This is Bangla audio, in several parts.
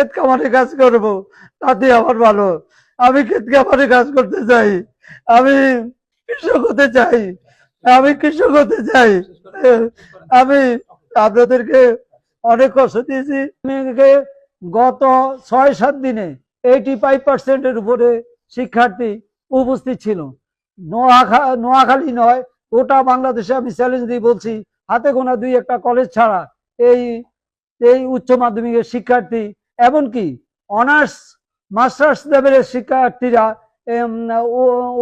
ক্ষেত খামারে কাজ করব, তাতে আমার ভালো। আমি ক্ষেত খামারে কাজ করতে চাই, আমি কৃষক হতে চাই, আমি কৃষক হতে চাই। আমি আপনাদেরকে অনেক কষ্ট দিয়েছি। গত ৬-৭ দিনে 85% উপরে শিক্ষার্থী উপস্থিত ছিল। নোয়াখালী নয়, গোটা বাংলাদেশে আমি চ্যালেঞ্জ দিয়ে বলছি, হাতে গোনা ২-১টা কলেজ ছাড়া এই এই উচ্চ মাধ্যমিকের শিক্ষার্থী, এমনকি অনার্স মাস্টার্স লেভেলের শিক্ষার্থীরা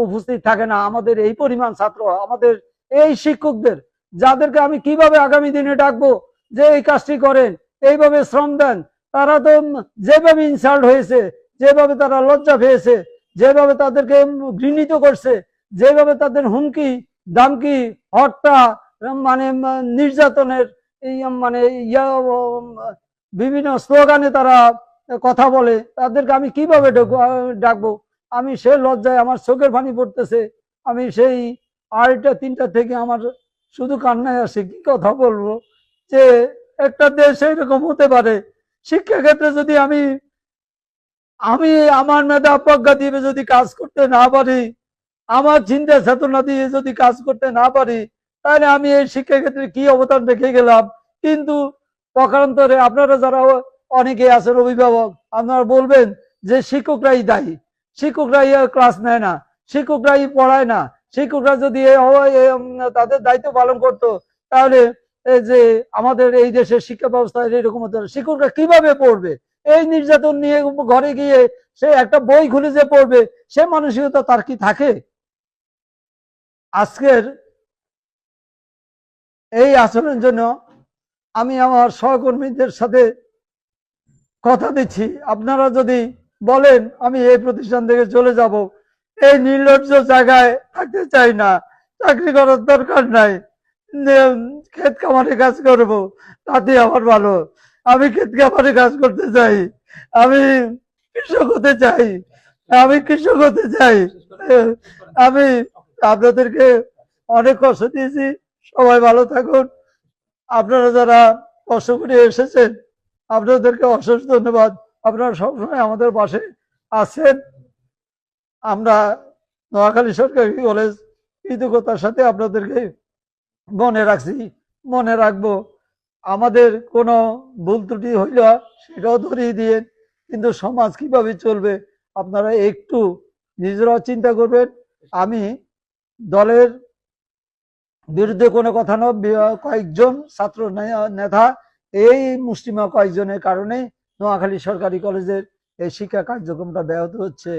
উপস্থিত থাকে না। আমাদের এই পরিমাণ ছাত্র, আমাদের এই শিক্ষকদের, যাদেরকে আমি কিভাবে আগামী দিনে ডাকবো যে এই কাজটি করেন, এইভাবে শ্রম দেন, তারা তো যেভাবে ইনসাল্ট হয়েছে, যেভাবে তারা লজ্জা পেয়েছে, যেভাবে তাদেরকে ঘৃণিত করছে, যেভাবে তাদের হুমকি দামকি হত্যা মানে নির্যাতনের মানে বিভিন্ন স্লোগানে তারা কথা বলে, তাদেরকে আমি কিভাবে ডাকবো? আমি সে লজ্জায় আমার চোখের পানি পড়তেছে। আমি সেই 2:30-3টা থেকে আমার শুধু কান্নায় আসে, কি কথা বলবো যে একটা দেশ এরকম হতে পারে। শিক্ষা ক্ষেত্রে যদি আমি আমি আমার মেধা প্রজ্ঞা দিয়ে যদি কাজ করতে না পারি, আমার চিন্তা চেতনা দিয়ে যদি কাজ করতে না পারি, তাহলে আমি এই শিক্ষা ক্ষেত্রে কি অবদান রেখে গেলাম? কিন্তু পক্ষান্তরে আপনারা যারা অনেকে আছেন অভিভাবক, আপনারা বলবেন যে শিক্ষকরাই দায়ী, শিক্ষকরাই ক্লাস নেয় না, শিক্ষকরাই পড়ায় না। শিক্ষকরা যদি তাদের দায়িত্ব পালন করতো, তাহলে এই যে আমাদের এই দেশের শিক্ষা ব্যবস্থা এরকম হতো। শিক্ষকরা কিভাবে পড়বে? এই নির্যাতন নিয়ে ঘরে গিয়ে সে একটা বই খুলে যে পড়বে, সে মানসিকতা তার কি থাকে? আজকের এই আচরণের জন্য আমি আমার সহকর্মীদের সাথে কথা দিচ্ছি, আপনারা যদি বলেন আমি এই প্রতিষ্ঠান থেকে চলে যাব, এই নির্লজ্জ জায়গায় থাকতে চাই না, চাকরি করার দরকার নাই, ক্ষেত খামারে কাজ করব, তাতে আমার ভালো। আমি ক্ষেত খামারে কাজ করতে চাই, আমি কৃষক হতে চাই, আমি কৃষক হতে চাই। আমি আপনাদেরকে অনেক কষ্ট দিয়েছি। সবাই ভালো থাকুন। আপনারা যারা কষ্ট করে এসেছেন, আপনাদেরকে অশেষ ধন্যবাদ। আপনারা সবসময় আমাদের পাশে আছেন। আমরা নোয়াখালী সরকারি কলেজ কৃতজ্ঞতার সাথে আপনাদেরকে মনে রাখছি, মনে রাখবো। আমাদের কোনো ভুল ত্রুটি হইলে সেটাও ধরিয়ে দিয়ে, কিন্তু সমাজ কিভাবে চলবে আপনারা একটু নিজেরাও চিন্তা করবেন। আমি দলের বিরুদ্ধে কোনো কথা নয়, কয়েকজন ছাত্র নেতা, এই মুষ্টিমেয় কয়েকজনের কারণে নোয়াখালী সরকারি কলেজের এই শিক্ষা কার্যক্রমটা ব্যাহত হচ্ছে।